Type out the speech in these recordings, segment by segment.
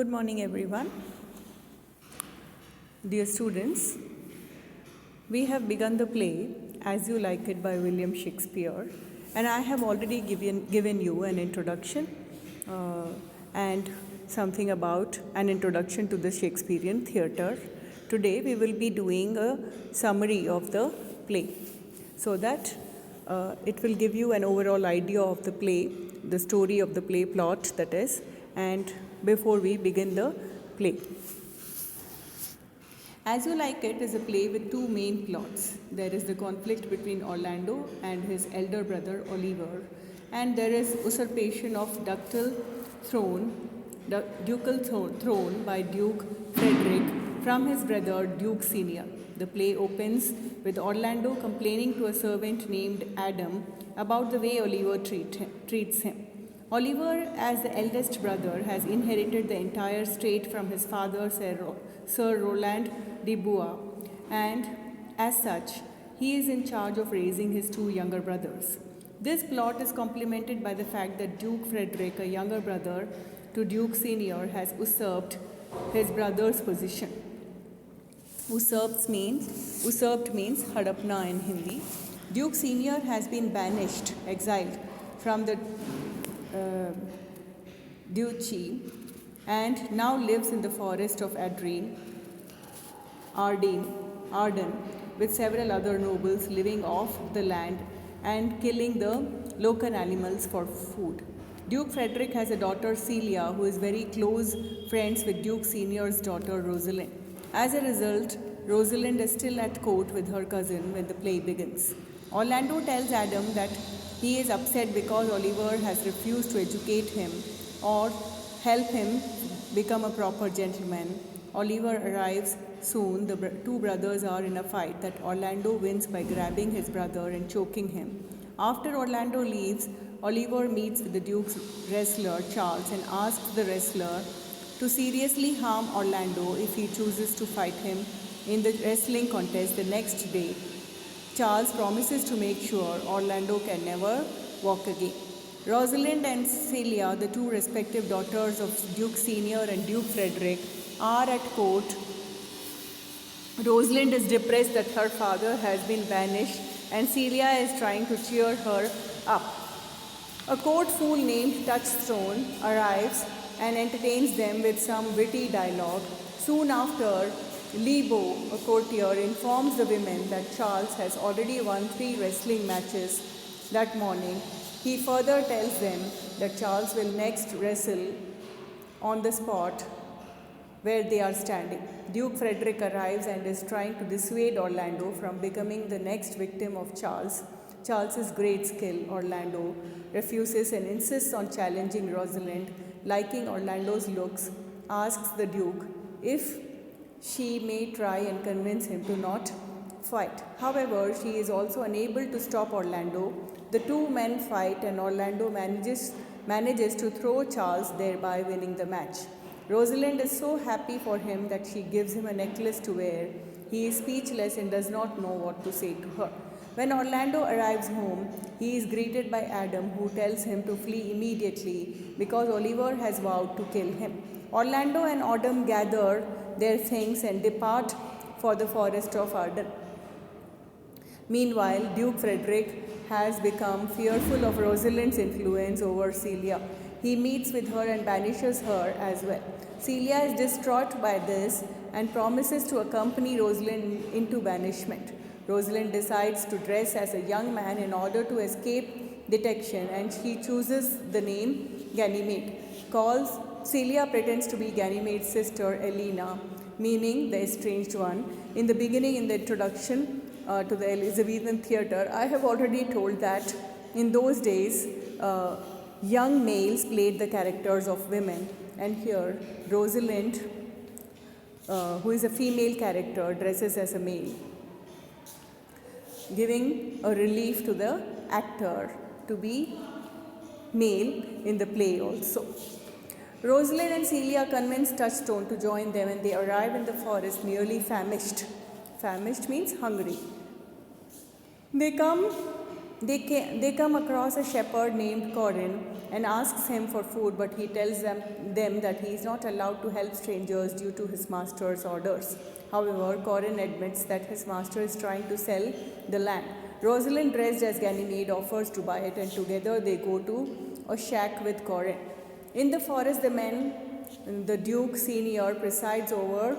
Good morning, everyone. Dear students, we have begun the play As You Like It by William Shakespeare, and I have already given you an introduction and something about an introduction to the Shakespearean theatre. Today we will be doing a summary of the play so that it will give you an overall idea of the play, the story of the play plot, that is, and before we begin the play. As You Like It is a play with two main plots. There is the conflict between Orlando and his elder brother Oliver, and there is usurpation of ducal throne by Duke Frederick from his brother Duke Senior. The play opens with Orlando complaining to a servant named Adam about the way Oliver treats him. Oliver, as the eldest brother, has inherited the entire state from his father, Sir Roland de Bois, and as such, he is in charge of raising his two younger brothers. This plot is complemented by the fact that Duke Frederick, a younger brother to Duke Senior, has usurped his brother's position. Usurped means hadapna in Hindi. Duke Senior has been banished, exiled from the duchy, and now lives in the forest of Arden, with several other nobles living off the land and killing the local animals for food. Duke Frederick has a daughter Celia, who is very close friends with Duke Senior's daughter Rosalind. As a result, Rosalind is still at court with her cousin when the play begins. Orlando tells Adam that he is upset because Oliver has refused to educate him or help him become a proper gentleman. Oliver arrives soon. The two brothers are in a fight that Orlando wins by grabbing his brother and choking him. After Orlando leaves, Oliver meets with the Duke's wrestler Charles and asks the wrestler to seriously harm Orlando if he chooses to fight him in the wrestling contest the next day. Charles promises to make sure Orlando can never walk again. Rosalind and Celia, the two respective daughters of Duke Senior and Duke Frederick, are at court. Rosalind is depressed that her father has been banished, and Celia is trying to cheer her up. A court fool named Touchstone arrives and entertains them with some witty dialogue. Soon after, Lebo, a courtier, informs the women that Charles has already won 3 wrestling matches that morning. He further tells them that Charles will next wrestle on the spot where they are standing. Duke Frederick arrives and is trying to dissuade Orlando from becoming the next victim of Charles's great skill. Orlando refuses and insists on challenging Rosalind. Liking Orlando's looks, asks the Duke if she may try and convince him to not fight. However, she is also unable to stop Orlando. The two men fight and Orlando manages to throw Charles, thereby winning the match. Rosalind is so happy for him that she gives him a necklace to wear. He is speechless and does not know what to say to her. When Orlando arrives home, he is greeted by Adam, who tells him to flee immediately because Oliver has vowed to kill him. Orlando and Adam gather their things and depart for the forest of Arden. Meanwhile, Duke Frederick has become fearful of Rosalind's influence over Celia. He meets with her and banishes her as well. Celia is distraught by this and promises to accompany Rosalind into banishment. Rosalind decides to dress as a young man in order to escape detection, and she chooses the name Ganymede. Celia pretends to be Ganymede's sister Elena, meaning the estranged one. In the beginning, in the introduction to the Elizabethan theatre, I have already told that in those days, young males played the characters of women, and here Rosalind, who is a female character, dresses as a male, giving a relief to the actor to be male in the play also. Rosalind and Celia convince Touchstone to join them, and they arrive in the forest nearly famished. Famished means hungry. They come They come across a shepherd named Corin and asks him for food, but he tells them that he is not allowed to help strangers due to his master's orders. However, Corin admits that his master is trying to sell the land. Rosalind, dressed as Ganymede, offers to buy it, and together they go to a shack with Corin. In the forest, the men the Duke Senior presides over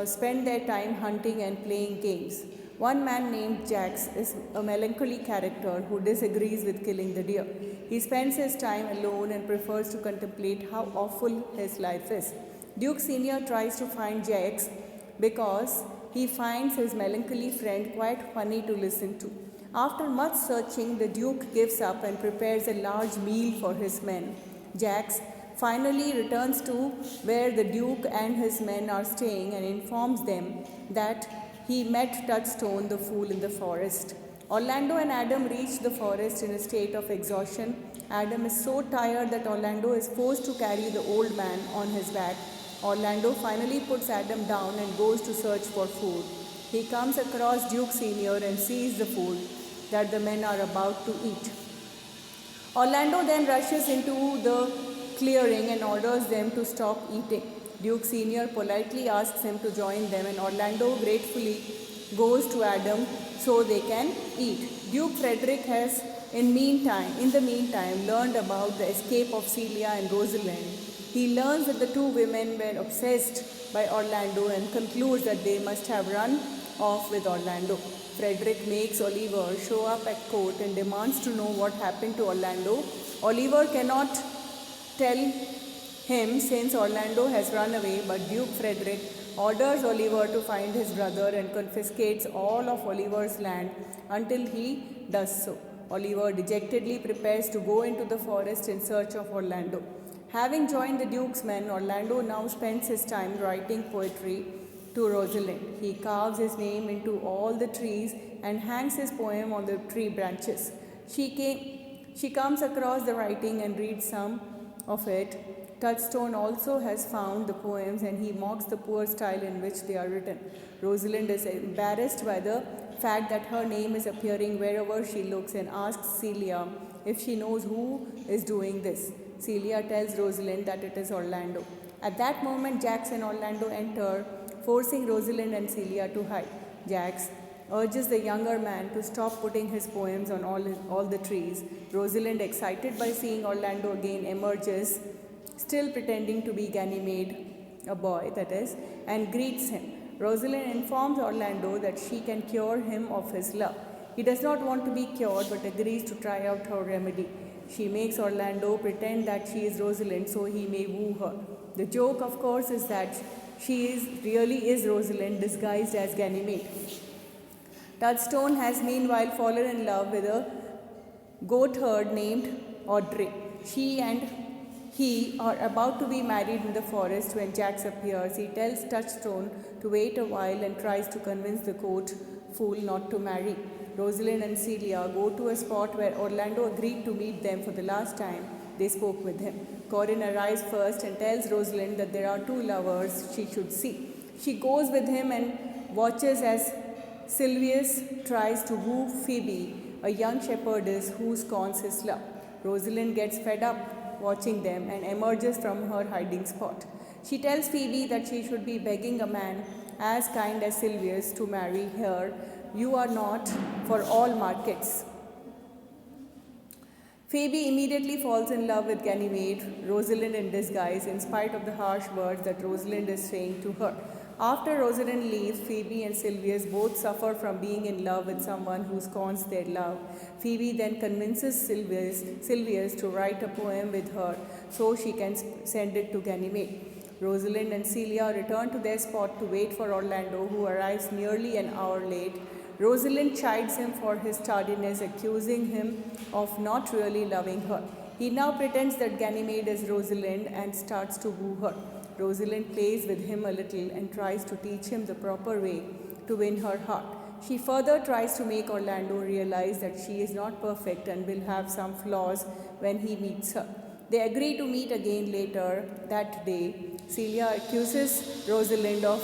spend their time hunting and playing games. One man named Jax is a melancholy character who disagrees with killing the deer. He spends his time alone and prefers to contemplate how awful his life is. Duke Senior tries to find Jax because he finds his melancholy friend quite funny to listen to. After much searching, the Duke gives up and prepares a large meal for his men. Jax finally returns to where the Duke and his men are staying and informs them that he met Touchstone the Fool in the forest. Orlando and Adam reach the forest in a state of exhaustion. Adam is so tired that Orlando is forced to carry the old man on his back. Orlando finally puts Adam down and goes to search for food. He comes across Duke Senior and sees the food that the men are about to eat. Orlando then rushes into the clearing and orders them to stop eating. Duke Senior politely asks him to join them, and Orlando gratefully goes to Adam so they can eat. Duke Frederick has in the meantime learned about the escape of Celia and Rosalind. He learns that the two women were obsessed by Orlando and concludes that they must have run off with Orlando. Frederick makes Oliver show up at court and demands to know what happened to Orlando. Oliver cannot tell him since Orlando has run away, but Duke Frederick orders Oliver to find his brother and confiscates all of Oliver's land until he does so. Oliver dejectedly prepares to go into the forest in search of Orlando. Having joined the Duke's men, Orlando now spends his time writing poetry to Rosalind. He carves his name into all the trees and hangs his poem on the tree branches. She comes across the writing and reads some of it. Touchstone also has found the poems and he mocks the poor style in which they are written. Rosalind is embarrassed by the fact that her name is appearing wherever she looks and asks Celia if she knows who is doing this. Celia tells Rosalind that it is Orlando. At that moment, Jax and Orlando enter, forcing Rosalind and Celia to hide. Jax urges the younger man to stop putting his poems on all the trees. Rosalind, excited by seeing Orlando again, emerges, still pretending to be Ganymede, a boy that is, and greets him. Rosalind informs Orlando that she can cure him of his love. He does not want to be cured but agrees to try out her remedy. She makes Orlando pretend that she is Rosalind so he may woo her. The joke, of course, is that she really is Rosalind disguised as Ganymede. Touchstone has meanwhile fallen in love with a goatherd named Audrey. She and he are about to be married in the forest when Jax appears. He tells Touchstone to wait a while and tries to convince the goat fool not to marry. Rosalind and Celia go to a spot where Orlando agreed to meet them for the last time they spoke with him. Corin arrives first and tells Rosalind that there are two lovers she should see. She goes with him and watches as Silvius tries to woo Phoebe, a young shepherdess who scorns his love. Rosalind gets fed up watching them and emerges from her hiding spot. She tells Phoebe that she should be begging a man as kind as Silvius to marry her. You are not for all markets. Phoebe immediately falls in love with Ganymede, Rosalind in disguise, in spite of the harsh words that Rosalind is saying to her. After Rosalind leaves, Phoebe and Silvius both suffer from being in love with someone who scorns their love. Phoebe then convinces Silvius to write a poem with her so she can send it to Ganymede. Rosalind and Celia return to their spot to wait for Orlando, who arrives nearly an hour late. Rosalind chides him for his tardiness, accusing him of not really loving her. He now pretends that Ganymede is Rosalind and starts to woo her. Rosalind plays with him a little and tries to teach him the proper way to win her heart. She further tries to make Orlando realize that she is not perfect and will have some flaws when he meets her. They agree to meet again later that day. Celia accuses Rosalind of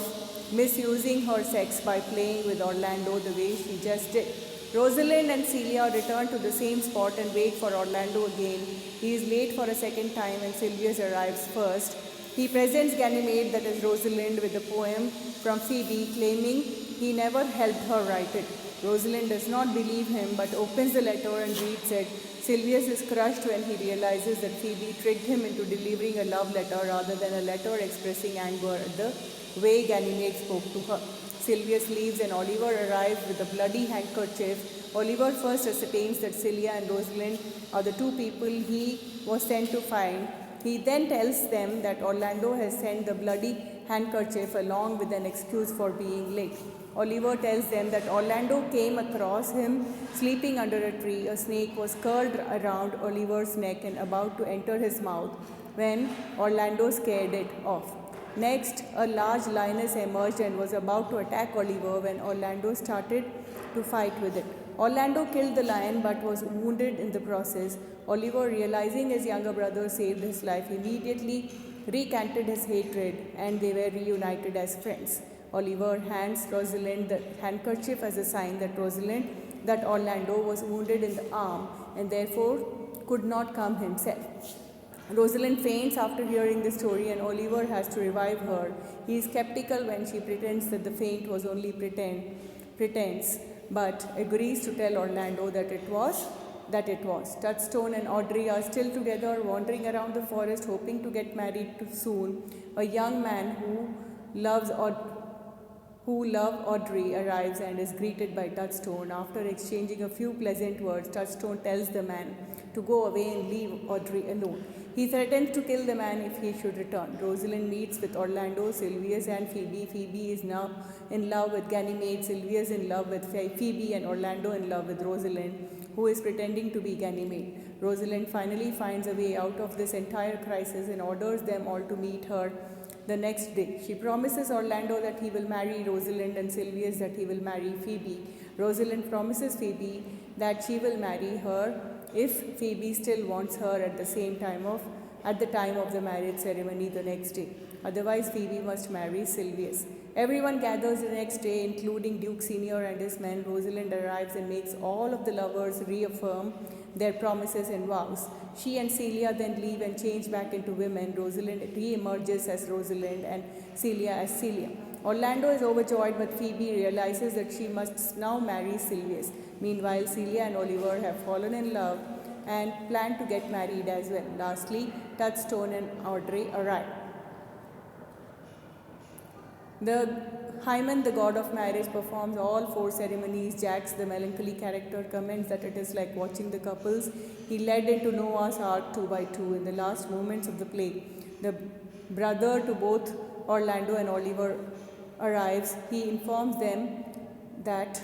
misusing her sex by playing with Orlando the way she just did. Rosalind and Celia return to the same spot and wait for Orlando again. He is late for a second time and Sylvius arrives first. He presents Ganymede, that is Rosalind, with a poem from Phoebe claiming he never helped her write it. Rosalind does not believe him but opens the letter and reads it. Sylvius is crushed when he realizes that Phoebe tricked him into delivering a love letter rather than a letter expressing anger at the way Ganymede spoke to her. Sylvius leaves and Oliver arrives with a bloody handkerchief. Oliver first ascertains that Celia and Rosalind are the two people he was sent to find. He then tells them that Orlando has sent the bloody handkerchief along with an excuse for being late. Oliver tells them that Orlando came across him sleeping under a tree. A snake was curled around Oliver's neck and about to enter his mouth when Orlando scared it off. Next, a large lioness emerged and was about to attack Oliver when Orlando started to fight with it. Orlando killed the lion but was wounded in the process. Oliver, realizing his younger brother saved his life, immediately recanted his hatred and they were reunited as friends. Oliver hands Rosalind the handkerchief as a sign that Orlando was wounded in the arm and therefore could not come himself. Rosalind faints after hearing the story and Oliver has to revive her. He is skeptical when she pretends that the faint was only pretense, but agrees to tell Orlando that it was. Touchstone and Audrey are still together, wandering around the forest, hoping to get married soon. A young man who loves Audrey arrives and is greeted by Touchstone. After exchanging a few pleasant words, Touchstone tells the man to go away and leave Audrey alone. He threatens to kill the man if he should return. Rosalind meets with Orlando, Sylvius and Phoebe. Phoebe is now in love with Ganymede, Sylvius in love with Phoebe and Orlando in love with Rosalind, who is pretending to be Ganymede. Rosalind finally finds a way out of this entire crisis and orders them all to meet her the next day. She promises Orlando that he will marry Rosalind and Sylvius that he will marry Phoebe. Rosalind promises Phoebe that she will marry her if Phoebe still wants her at the time of the marriage ceremony the next day. Otherwise, Phoebe must marry Sylvius. Everyone gathers the next day, including Duke Senior and his men. Rosalind arrives and makes all of the lovers reaffirm their promises and vows. She and Celia then leave and change back into women. Rosalind re-emerges as Rosalind and Celia as Celia. Orlando is overjoyed, but Phoebe realizes that she must now marry Sylvius. Meanwhile, Celia and Oliver have fallen in love and plan to get married as well. Lastly, Touchstone and Audrey arrive. The Hymen, the god of marriage, performs all 4 ceremonies. Jax, the melancholy character, comments that it is like watching the couples he led into Noah's Ark 2 by 2 in the last moments of the play. The brother to both Orlando and Oliver arrives. He informs them that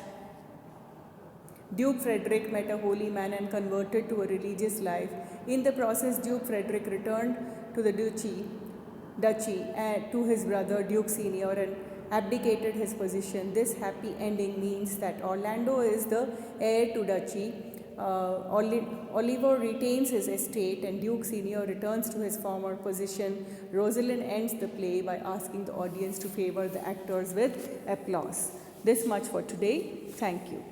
Duke Frederick met a holy man and converted to a religious life. In the process, Duke Frederick returned to the duchy and to his brother Duke Senior and abdicated his position. This happy ending means that Orlando is the heir to duchy. Oliver retains his estate and Duke Senior returns to his former position. Rosalind ends the play by asking the audience to favor the actors with applause. This much for today. Thank you.